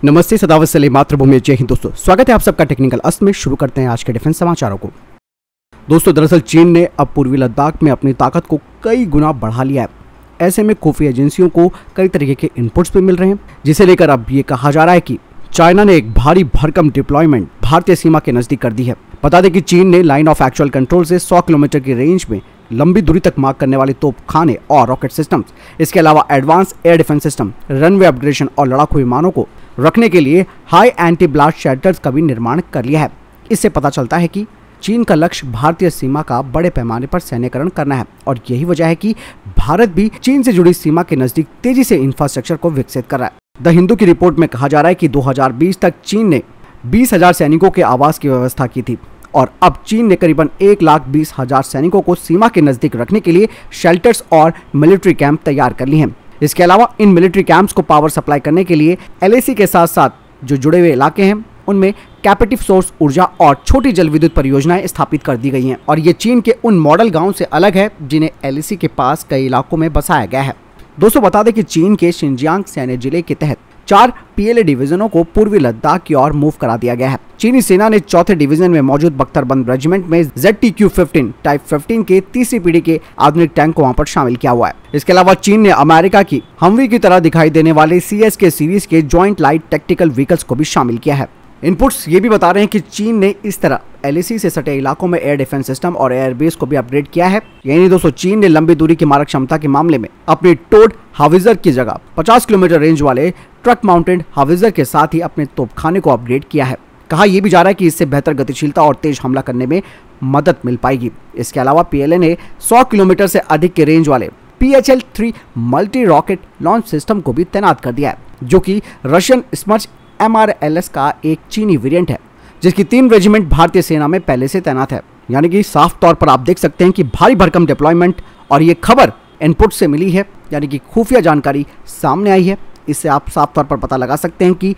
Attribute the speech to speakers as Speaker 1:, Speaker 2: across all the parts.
Speaker 1: नमस्ते, सदावत्सले मातृभूमि, जय हिंद। दोस्तों, स्वागत है आप सबका टेक्निकल अस्त में। शुरू करते हैं आज के डिफेंस समाचारों को। दोस्तों, दरअसल चीन ने अब पूर्वी लद्दाख में अपनी ताकत को कई गुना बढ़ा लिया है। ऐसे में खुफिया एजेंसियों को कई तरीके के इनपुट्स भी मिल रहे हैं, जिसे लेकर अब ये कहा जा रहा है कि चाइना ने एक भारी भरकम डिप्लॉयमेंट भारतीय सीमा के नजदीक कर दी है। बता दें कि चीन ने लाइन ऑफ एक्चुअल कंट्रोल से 100 किलोमीटर की रेंज में लंबी दूरी तक मार करने वाले तोपखाने और रॉकेट सिस्टम्स, इसके अलावा advance air defence system, runway upgradation और लड़ाकू विमानों को रखने के लिए हाई एंटी ब्लास्ट शेल्टर्स का भी निर्माण कर लिया है। इससे पता चलता है कि चीन का लक्ष्य भारतीय सीमा का बड़े पैमाने पर सैन्यकरण करना है, और यही वजह है कि भारत भी चीन से जुड़ी सीमा के नजदीक तेजी से इंफ्रास्ट्रक्चर को विकसित कर रहा है। द हिंदू की रिपोर्ट में कहा जा रहा है कि 2020 तक चीन ने 20,000 सैनिकों के आवास की व्यवस्था की थी, और अब चीन ने करीबन 1,20,000 सैनिकों को सीमा के नजदीक रखने के लिए शेल्टर्स और मिलिट्री कैंप तैयार कर लिए हैं। इसके अलावा इन मिलिट्री कैंप्स को पावर सप्लाई करने के लिए LAC के साथ साथ जो जुड़े हुए इलाके हैं उनमें कैपेटिव सोर्स ऊर्जा और छोटी जल विद्युत परियोजनाएं स्थापित कर दी गई हैं, और ये चीन के उन मॉडल गांव से अलग है जिन्हें LAC के पास कई इलाकों में बसाया गया है। दोस्तों, बता दें कि चीन के शिनजियांग सैन्य जिले के तहत 4 PLA डिवीजनों को पूर्वी लद्दाख की ओर मूव करा दिया गया है। चीनी सेना ने चौथे डिवीजन में मौजूद बख्तरबंद रेजिमेंट में ZTQ-15 टाइप 15 के तीसरी पीढ़ी के आधुनिक टैंक को वहां पर शामिल किया हुआ है। इसके अलावा चीन ने अमेरिका की हमवी की तरह दिखाई देने वाले CSK सीरीज के जॉइंट लाइट टैक्टिकल व्हीकल्स को भी शामिल किया है। इनपुट्स ये भी बता रहे हैं कि चीन ने इस तरह LAC से सटे इलाकों में एयर डिफेंस सिस्टम और एयरबेस को भी अपग्रेड किया है। यही नहीं दोस्तों, चीन ने लंबी दूरी की मारक क्षमता के मामले में अपनी टोड हाविजर की जगह 50 किलोमीटर रेंज वाले ट्रक माउंटेड हाविजर के साथ ही अपने तोपखाने को अपग्रेड किया है। कहा यह भी जा रहा है कि इससे बेहतर गतिशीलता और तेज हमला करने में मदद मिल पाएगी। इसके अलावा PLA ने 100 किलोमीटर से अधिक के रेंज वाले PHL-3 multi rocket launch system को भी तैनात कर दिया है, जो कि रशियन स्मर्च MRLS का एक चीनी वेरिएंट है, जिसकी 3 रेजिमेंट भारतीय सेना में पहले से तैनात है। यानी कि साफ तौर पर आप देख सकते हैं कि भारी भरकम डिप्लॉयमेंट, और ये खबर इनपुट से मिली है, यानी कि खुफिया जानकारी सामने आई है। इससे आप साफ तौर पर पता लगा सकते हैं कि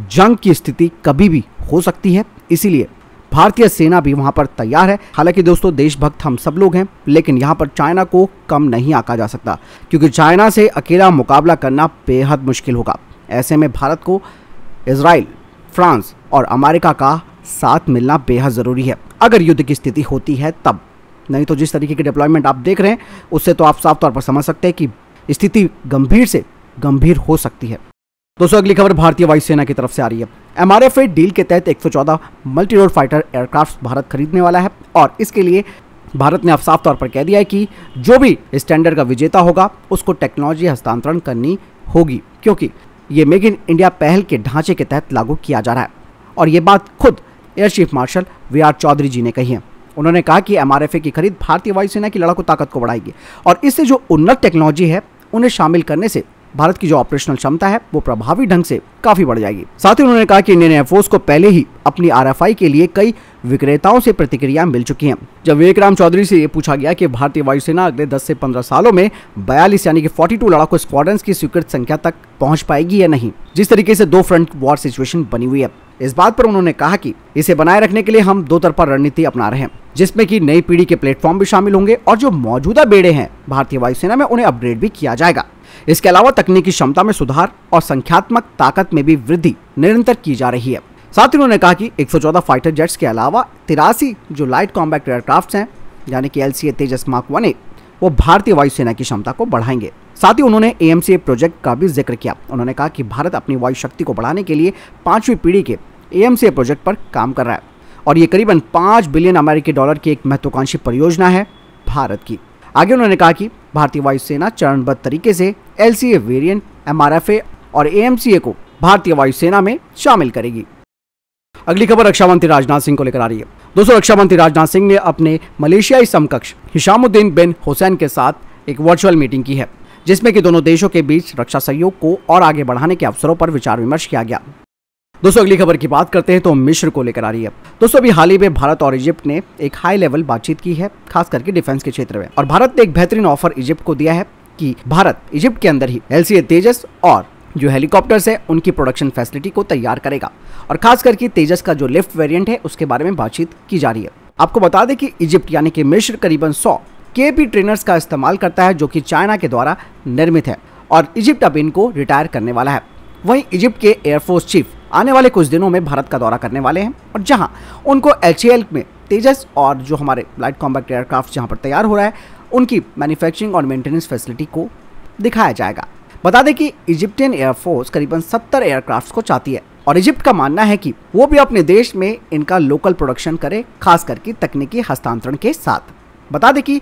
Speaker 1: जंग की स्थिति कभी भी हो सकती है, इसीलिए भारतीय सेना भी वहां पर तैयार है। हालांकि दोस्तों, देशभक्त हम सब लोग हैं, लेकिन यहाँ पर चाइना को कम नहीं आंका जा सकता, क्योंकि चाइना से अकेला मुकाबला करना बेहद मुश्किल होगा। ऐसे में भारत को इजराइल, फ्रांस और अमेरिका का साथ मिलना बेहद ज़रूरी है, अगर युद्ध की स्थिति होती है तब। नहीं तो जिस तरीके की डिप्लॉयमेंट आप देख रहे हैं, उससे तो आप साफ तौर पर समझ सकते हैं कि स्थिति गंभीर से गंभीर हो सकती है। दोस्तों, अगली खबर भारतीय वायुसेना की तरफ से आ रही है। MRFA डील के तहत 114 multi role fighter aircraft Bharat खरीदने वाला है, और इसके लिए भारत ने अब साफ तौर पर कह दिया है कि जो भी इस टेंडर का विजेता होगा उसको टेक्नोलॉजी हस्तांतरण करनी होगी, क्योंकि ये मेक इन इंडिया पहल के ढांचे के तहत लागू किया जा रहा है। और ये बात खुद air chief marshal VR Chaudhary ji ने कही है। उन्होंने कहा कि MRFA की खरीद भारतीय वायुसेना की लड़ाकू ताकत को बढ़ाएगी, और इससे जो उन्नत टेक्नोलॉजी है उन्हें शामिल करने से भारत की जो ऑपरेशनल क्षमता है वो प्रभावी ढंग से काफी बढ़ जाएगी। साथ ही उन्होंने कहा कि इंडियन एयरफोर्स को पहले ही अपनी RFI के लिए कई विक्रेताओं से प्रतिक्रिया मिल चुकी हैं। जब विवेक चौधरी से ये पूछा गया कि भारतीय वायुसेना अगले 10 से 15 सालों में 42 यानी कि 42 लड़ाकू स्क्वाड्रंस की स्वीकृत संख्या तक पहुंच पाएगी या नहीं, जिस तरीके से 2 फ्रंट वॉर सिचुएशन बनी हुई है, इस बात पर उन्होंने कहा कि इसे बनाए रखने के लिए हम 2 तरफा रणनीति अपना रहे हैं, जिसमें कि नई पीढ़ी के प्लेटफॉर्म भी शामिल होंगे, और जो मौजूदा बेड़े हैं भारतीय वायुसेना में उन्हें अपग्रेड भी किया जाएगा। इसके अलावा तकनीकी क्षमता में सुधार और संख्यात्मक ताकत में भी वृद्धि निरंतर की जा रही है। साथ ही उन्होंने कहा कि 114 फाइटर जेट्स के अलावा 83 जो लाइट कॉम्बैट एयरक्राफ्ट हैं, यानी कि LCA तेजस मार्क 1A, वो भारतीय वायुसेना की क्षमता को बढ़ाएंगे। साथ ही उन्होंने AMCA प्रोजेक्ट का भी जिक्र किया। उन्होंने कहा कि भारत अपनी वायु शक्ति को बढ़ाने के लिए 5वीं पीढ़ी के AMCA प्रोजेक्ट पर काम कर रहा है, और ये करीबन $5 बिलियन अमेरिकी डॉलर की एक महत्वाकांक्षी परियोजना है भारत की। आगे उन्होंने कहा कि भारतीय वायुसेना चरणबद्ध तरीके से LCA वेरिएंट, MRFA और AMCA को भारतीय वायुसेना में शामिल करेगी। अगली खबर रक्षा मंत्री राजनाथ सिंह को लेकर आ रही है। दोस्तों, रक्षा मंत्री राजनाथ सिंह ने अपने मलेशियाई समकक्ष हिशामुद्दीन बिन हुसैन के साथ एक वर्चुअल मीटिंग की है, जिसमें कि दोनों देशों के बीच रक्षा सहयोग को और आगे बढ़ाने के अवसरों पर विचार विमर्श किया गया। दोस्तों, अगली खबर की बात करते हैं तो मिस्र को लेकर आ रही है। दोस्तों, अभी हाल ही में भारत और इजिप्ट ने एक हाई लेवल बातचीत की है, खास करके डिफेंस के क्षेत्र में, और भारत ने एक बेहतरीन ऑफर इजिप्ट को दिया है कि भारत इजिप्ट के अंदर ही LCA तेजस और जो हेलीकॉप्टर्स है उनकी प्रोडक्शन फैसिलिटी को तैयार करेगा, और खास करके तेजस का जो लिफ्ट वेरिएंट है उसके बारे में बातचीत की जा रही है। आपको बता दें कि इजिप्ट यानी कि मिस्र करीबन 100 KP ट्रेनर्स का इस्तेमाल करता है, जो कि चाइना के द्वारा निर्मित है, और इजिप्ट अब इनको रिटायर करने वाला है। वहीं इजिप्ट के एयरफोर्स चीफ आने वाले कुछ दिनों में भारत का दौरा करने वाले हैं और जहां उनको HAL में तेजस और जो हमारे लाइट कॉम्बैट एयरक्राफ्ट जहां पर तैयार हो रहा है उनकी मैन्युफैक्चरिंग और मेंटेनेंस फैसिलिटी को दिखाया जाएगा। बता दें कि इजिप्टियन एयरफोर्स करीबन 70 एयरक्राफ्ट को चाहती है और इजिप्ट का मानना है कि वो भी अपने देश में इनका लोकल प्रोडक्शन करे, खास करके तकनीकी हस्तांतरण के साथ। बता दें कि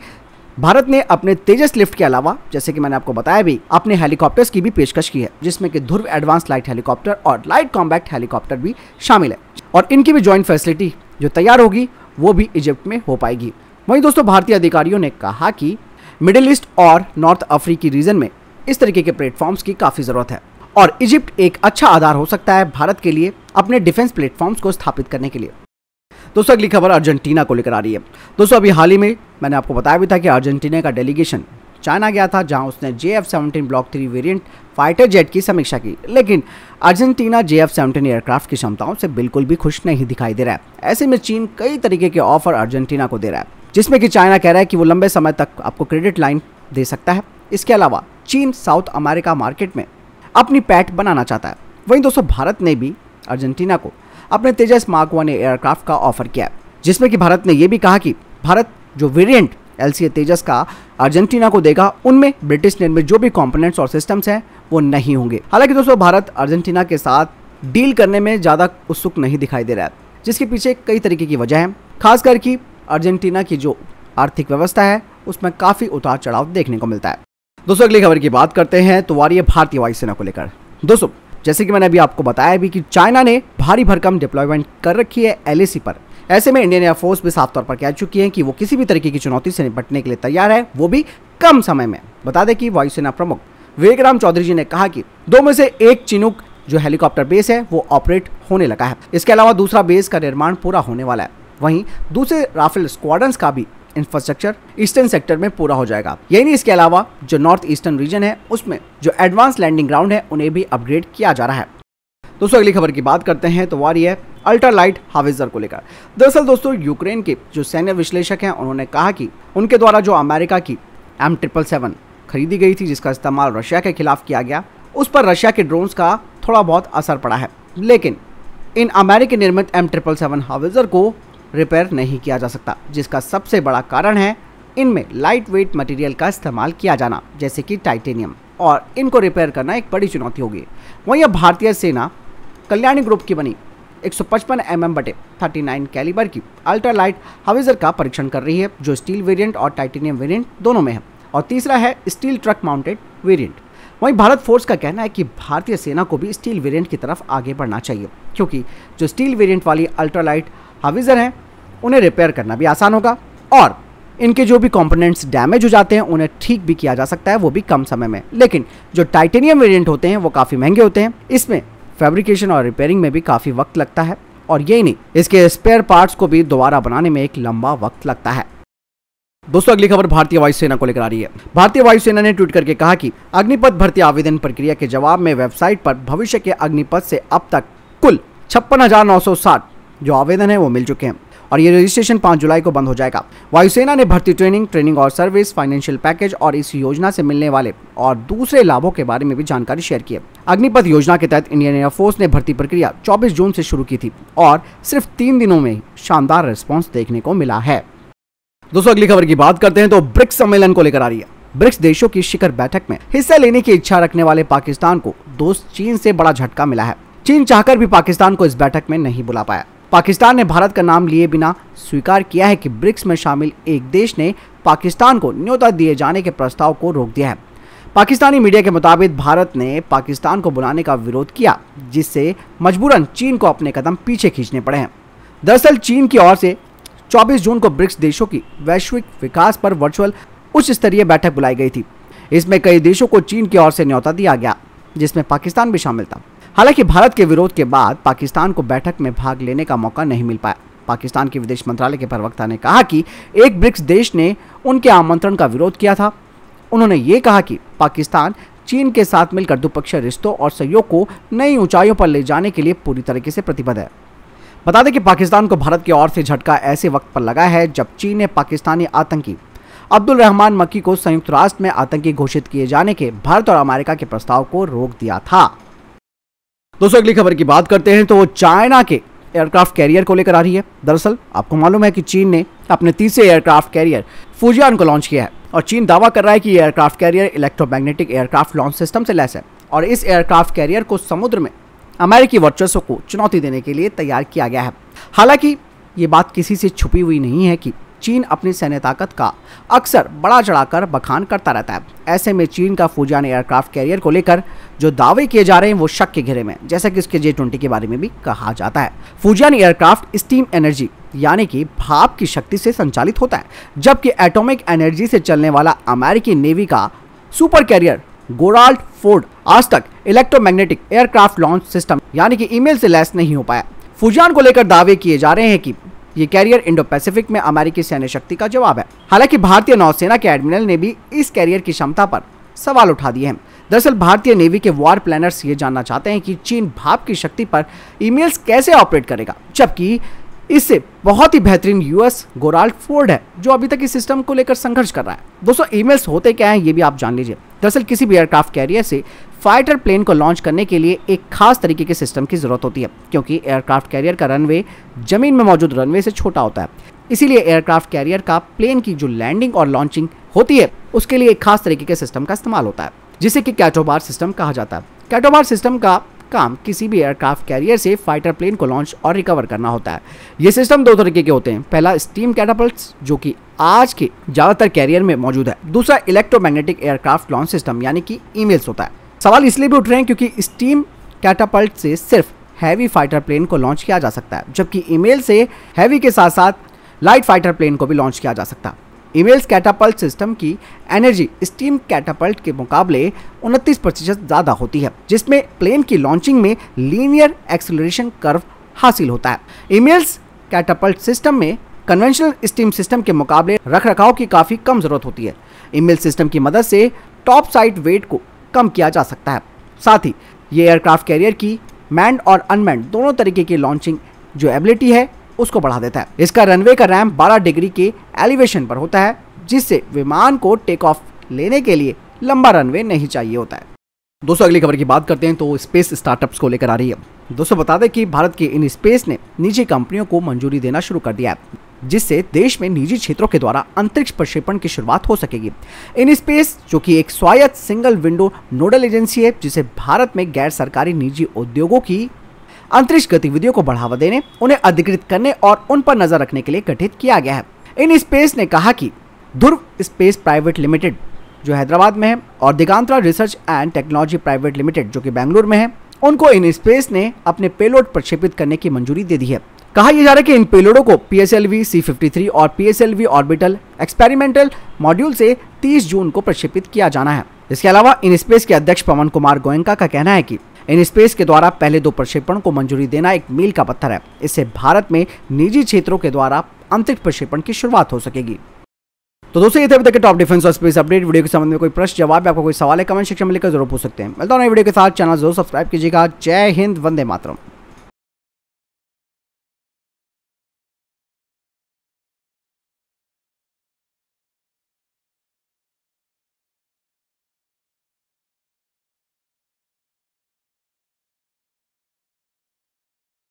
Speaker 1: भारत ने अपने तेजस लिफ्ट के अलावा, जैसे कि मैंने आपको बताया भी, अपने हेलीकॉप्टर्स की भी पेशकश की है, जिसमें कि ध्रुव एडवांस लाइट हेलीकॉप्टर और लाइट कॉम्बैक्ट हेलीकॉप्टर भी शामिल है और इनकी भी ज्वाइंट फैसिलिटी जो तैयार होगी वो भी इजिप्ट में हो पाएगी। वहीं दोस्तों भारतीय अधिकारियों ने कहा कि मिडिल ईस्ट और नॉर्थ अफ्रीकी रीजन में इस तरीके के प्लेटफॉर्म्स की काफ़ी ज़रूरत है और इजिप्ट एक अच्छा आधार हो सकता है भारत के लिए अपने डिफेंस प्लेटफॉर्म्स को स्थापित करने के लिए। दोस्तों अगली खबर अर्जेंटीना को लेकर आ रही है। दोस्तों अभी हाल ही में मैंने आपको बताया भी था कि अर्जेंटीना का डेलीगेशन चाइना गया था, जहां उसने JF-17 block 3 variant fighter jet की समीक्षा की, लेकिन अर्जेंटीना JF-17 एयरक्राफ्ट की क्षमताओं से बिल्कुल भी खुश नहीं दिखाई दे रहा है। ऐसे में चीन कई तरीके के ऑफर अर्जेंटीना को दे रहा है, जिसमें कि चाइना कह रहा है कि वो लंबे समय तक आपको क्रेडिट लाइन दे सकता है। इसके अलावा चीन साउथ अमेरिका मार्केट में अपनी पैठ बनाना चाहता है। वहीं दोस्तों भारत ने भी अर्जेंटीना को अपने तेजस मार्क 1 एयरक्राफ्ट का ऑफर किया है, जिसमें कि भारत ने यह भी कहा कि भारत जो वेरिएंट LCA तेजस का अर्जेंटीना को देगा उनमें ब्रिटिश निर्मित जो भी कंपोनेंट्स और सिस्टम्स हैं वो नहीं होंगे। हालांकि दोस्तों भारत अर्जेंटीना के साथ डील करने में ज़्यादा उत्सुक नहीं दिखाई दे रहा है, जिसके पीछे कई तरीके की वजह है। खासकर कि अर्जेंटीना की जो आर्थिक व्यवस्था है उसमें काफ़ी उतार चढ़ाव देखने को मिलता है। दोस्तों अगली खबर की बात करते हैं तो आ रही है भारतीय वायुसेना को लेकर। दोस्तों जैसे कि मैंने अभी आपको बताया भी कि चाइना ने भारी भरकम डिप्लॉयमेंट कर रखी है LAC पर। ऐसे में इंडियन एयरफोर्स भी साफ तौर पर कह चुकी है कि वो किसी भी तरीके की चुनौती से निपटने के लिए तैयार है, वो भी कम समय में। बता दें कि वायुसेना प्रमुख विवेक चौधरी जी ने कहा कि 2 में से एक चिनूक जो हेलीकॉप्टर बेस है वो ऑपरेट होने लगा है। इसके अलावा दूसरा बेस का निर्माण पूरा होने वाला है। वहीं दूसरे राफेल स्क्वाड्रंस का भी इंफ्रास्ट्रक्चर ईस्टर्न सेक्टर में पूरा हो जाएगा। यही नहीं, इसके अलावा जो नॉर्थ ईस्टर्न रीजन है उसमें जो एडवांस लैंडिंग ग्राउंड है उन्हें भी अपग्रेड किया जा रहा है। दोस्तों अगली खबर की बात करते हैं तो वो आ रही है अल्ट्रा लाइट हाविजर को लेकर। दरअसल दोस्तों यूक्रेन के जो सैन्य विश्लेषक हैं उन्होंने कहा कि उनके द्वारा जो अमेरिका की M777 खरीदी गई थी, जिसका इस्तेमाल रशिया के खिलाफ किया गया, उस पर रशिया के ड्रोन्स का थोड़ा बहुत असर पड़ा है, लेकिन इन अमेरिकी निर्मित M777 हाविजर को रिपेयर नहीं किया जा सकता, जिसका सबसे बड़ा कारण है इनमें लाइट वेट मटेरियल का इस्तेमाल किया जाना, जैसे कि टाइटेनियम, और इनको रिपेयर करना एक बड़ी चुनौती होगी। वहीं अब भारतीय सेना कल्याणी ग्रुप की बनी 155 mm/39 कैलिबर की अल्ट्रा लाइट हाविजर का परीक्षण कर रही है, जो स्टील वेरिएंट और टाइटेनियम वेरिएंट दोनों में है, और तीसरा है स्टील ट्रक माउंटेड वेरिएंट। वहीं भारत फोर्स का कहना है कि भारतीय सेना को भी स्टील वेरिएंट की तरफ आगे बढ़ना चाहिए, क्योंकि जो स्टील वेरिएंट वाली अल्ट्रा लाइट हाविजर हैं उन्हें रिपेयर करना भी आसान होगा और इनके जो भी कंपोनेंट्स डैमेज हो जाते हैं उन्हें ठीक भी किया जा सकता है, वो भी कम समय में। लेकिन जो टाइटेनियम वेरिएंट होते हैं वो काफ़ी महंगे होते हैं, इसमें फैब्रिकेशन और रिपेयरिंग में भी काफ़ी वक्त लगता है, और यही नहीं, इसके स्पेयर पार्ट्स को भी दोबारा बनाने में एक लंबा वक्त लगता है। दोस्तों अगली खबर भारतीय वायुसेना को लेकर आ रही है। भारतीय वायुसेना ने ट्वीट करके कहा कि अग्निपथ भर्ती आवेदन प्रक्रिया के जवाब में वेबसाइट पर भविष्य के अग्निपथ से अब तक कुल 56,960 जो आवेदन है वो मिल चुके हैं और ये रजिस्ट्रेशन 5 जुलाई को बंद हो जाएगा। वायुसेना ने भर्ती ट्रेनिंग और सर्विस, फाइनेंशियल पैकेज और इस योजना से मिलने वाले और दूसरे लाभों के बारे में भी जानकारी शेयर की है। अग्निपथ योजना के तहत इंडियन एयरफोर्स ने भर्ती प्रक्रिया 24 जून से शुरू की थी और सिर्फ 3 दिनों में शानदार रिस्पॉन्स देखने को मिला है। दोस्तों अगली खबर की बात करते हैं तो ब्रिक्स सम्मेलन को लेकर आ रही है। ब्रिक्स देशों की शिखर बैठक में हिस्सा लेने की इच्छा रखने वाले पाकिस्तान को दोस्त चीन से बड़ा झटका मिला है। चीन चाहकर भी पाकिस्तान को इस बैठक में नहीं बुला पाया। पाकिस्तान ने भारत का नाम लिए बिना स्वीकार किया है कि ब्रिक्स में शामिल एक देश ने पाकिस्तान को न्योता दिए जाने के प्रस्ताव को रोक दिया है। पाकिस्तानी मीडिया के मुताबिक भारत ने पाकिस्तान को बुलाने का विरोध किया, जिससे मजबूरन चीन को अपने कदम पीछे खींचने पड़े हैं। दरअसल चीन की ओर से 24 जून को ब्रिक्स देशों की वैश्विक विकास पर वर्चुअल उच्च स्तरीय बैठक बुलाई गई थी। इसमें कई देशों को चीन की ओर से न्योता दिया गया, जिसमें पाकिस्तान भी शामिल था। हालांकि भारत के विरोध के बाद पाकिस्तान को बैठक में भाग लेने का मौका नहीं मिल पाया। पाकिस्तान के विदेश मंत्रालय के प्रवक्ता ने कहा कि एक ब्रिक्स देश ने उनके आमंत्रण का विरोध किया था। उन्होंने ये कहा कि पाकिस्तान चीन के साथ मिलकर द्विपक्षीय रिश्तों और सहयोग को नई ऊंचाइयों पर ले जाने के लिए पूरी तरीके से प्रतिबद्ध है। बता दें कि पाकिस्तान को भारत की ओर से झटका ऐसे वक्त पर लगा है जब चीन ने पाकिस्तानी आतंकी अब्दुल रहमान मक्की को संयुक्त राष्ट्र में आतंकी घोषित किए जाने के भारत और अमेरिका के प्रस्ताव को रोक दिया था। दोस्तों अगली खबर की बात करते हैं तो वो चाइना के एयरक्राफ्ट कैरियर को लेकर आ रही है। दरअसल आपको मालूम है कि चीन ने अपने तीसरे एयरक्राफ्ट कैरियर फुजियान को लॉन्च किया है और चीन दावा कर रहा है कि ये aircraft carrier electromagnetic aircraft launch system से लैस है और इस एयरक्राफ्ट कैरियर को समुद्र में अमेरिकी वर्चस्व को चुनौती देने के लिए तैयार किया गया है। हालांकि ये बात किसी से छुपी हुई नहीं है कि चीन अपनी सैन्य ताकत का अक्सर बड़ा चढ़ाकर बखान करता रहता है। ऐसे में चीन का फुजियान एयरक्राफ्ट कैरियर को लेकर जो दावे किए जा रहे हैं वो शक के घेरे में, जैसा कि इसके J-20 के बारे में भी कहा जाता है। फुजियान एयरक्राफ्ट स्टीम एनर्जी यानी कि भाप की शक्ति से संचालित होता है, जबकि एटॉमिक एनर्जी से चलने वाला अमेरिकी नेवी का सुपर कैरियर गोराल्ड फोर्ड आज तक इलेक्ट्रोमैग्नेटिक एयरक्राफ्ट लॉन्च सिस्टम यानी कि ईमेल से लैस नहीं हो पाया। फुजियान को लेकर दावे किए जा रहे हैं कि ये कैरियर इंडो पैसिफिक में अमेरिकी सैन्य शक्ति का जवाब है। हालांकि भारतीय नौसेना के एडमिरल ने भी इस कैरियर की क्षमता पर सवाल उठा दिए हैं। दरअसल भारतीय नेवी के वॉर प्लानर्स ये जानना चाहते हैं कि चीन भाप की शक्ति पर ईमेल्स कैसे ऑपरेट करेगा, जबकि इससे बहुत ही बेहतरीन यूएस गोराल्ड फोर्ड है जो अभी तक इस सिस्टम को लेकर संघर्ष कर रहा है। दोस्तों ईमेल्स होते क्या हैं ये भी आप जान लीजिए। दरअसल किसी भी एयरक्राफ्ट कैरियर से फाइटर प्लेन को लॉन्च करने के लिए एक खास तरीके के सिस्टम की जरूरत होती है, क्योंकि एयरक्राफ्ट कैरियर का रनवे जमीन में मौजूद रनवे से छोटा होता है। इसीलिए एयरक्राफ्ट कैरियर का प्लेन की जो लैंडिंग और लॉन्चिंग होती है उसके लिए एक खास तरीके के सिस्टम का इस्तेमाल होता है, जिसे कि कैटोबार सिस्टम कहा जाता है। कैटोबार सिस्टम का काम किसी भी एयरक्राफ्ट कैरियर से फाइटर प्लेन को लॉन्च और रिकवर करना होता है। ये सिस्टम दो तरीके के होते हैं। पहला स्टीम कैटापल्ट्स जो कि आज के ज्यादातर कैरियर में मौजूद है। दूसरा इलेक्ट्रोमैग्नेटिक एयरक्राफ्ट लॉन्च सिस्टम यानी कि ईमेल्स होता है। सवाल इसलिए भी उठ रहे हैं क्योंकि स्टीम कैटापल्ट से सिर्फ हैवी फाइटर प्लेन को लॉन्च किया जा सकता है, जबकि ईमेल से हैवी के साथ साथ लाइट फाइटर प्लेन को भी लॉन्च किया जा सकता है। ईमेल्स कैटापल्ट सिस्टम की एनर्जी स्टीम कैटापल्ट के मुकाबले 29% ज़्यादा होती है, जिसमें प्लेन की लॉन्चिंग में लीनियर एक्सेलरेशन कर्व हासिल होता है। ईमेल्स कैटापल्ट सिस्टम में कन्वेंशनल स्टीम सिस्टम के मुकाबले रखरखाव की काफ़ी कम ज़रूरत होती है। ईमेल सिस्टम की मदद से टॉप साइड वेट को कम किया जा सकता है। साथ ही ये एयरक्राफ्ट कैरियर की मैन्ड और अनमैन्ड दोनों तरीके की लॉन्चिंग जो एबिलिटी है उसको बढ़ा देता है। इसका रनवे का रैंप 12 डिग्री के एलिवेशन पर होता है, जिससे विमान को टेक ऑफ लेने के लिए लंबा रनवे नहीं चाहिए होता है। दोस्तों अगली खबर की बात करते हैं तो स्पेस स्टार्टअप्स को लेकर आ रही है। दोस्तों बता दें कि भारत के इन स्पेस ने निजी कंपनियों को मंजूरी देना शुरू कर दिया है, जिससे देश में निजी क्षेत्रों के द्वारा अंतरिक्ष प्रक्षेपण की शुरुआत हो सकेगी। इन स्पेस जो कि एक स्वायत्त सिंगल विंडो नोडल एजेंसी है, जिसे भारत में गैर सरकारी निजी उद्योगों की अंतरिक्ष गतिविधियों को बढ़ावा देने, उन्हें अधिकृत करने और उन पर नजर रखने के लिए गठित किया गया है। इन स्पेस ने कहा कि ध्रुव स्पेस प्राइवेट लिमिटेड जो हैदराबाद में है और Digantara research and technology private limited जो कि बेंगलुरु में है, उनको इन स्पेस ने अपने पेलोड प्रक्षेपित करने की मंजूरी दे दी है। कहा यह जा रहा है कि इन पेलोडों को PSLV C-53 और PSLV ऑर्बिटल एक्सपेरिमेंटल मॉड्यूल से 30 जून को प्रक्षेपित किया जाना है। इसके अलावा इन स्पेस के अध्यक्ष पवन कुमार गोयनका का कहना है कि इन स्पेस के द्वारा पहले 2 प्रक्षेपण को मंजूरी देना एक मील का पत्थर है। इससे भारत में निजी क्षेत्रों के द्वारा अंतरिक्ष प्रक्षेपण की शुरुआत हो सकेगी। तो दोस्तों ये थे अभी तक के टॉप डिफेंस और स्पेस अपडेट। वीडियो के संबंध में कोई प्रश्न जवाब या आपका कोई सवाल है कमेंट सेक्शन में लिखकर जरूर पूछ सकते हैं। मिलता हूं नई वीडियो के साथ। चैनल जरूर सब्सक्राइब कीजिएगा। जय हिंद, वंदे मातरम।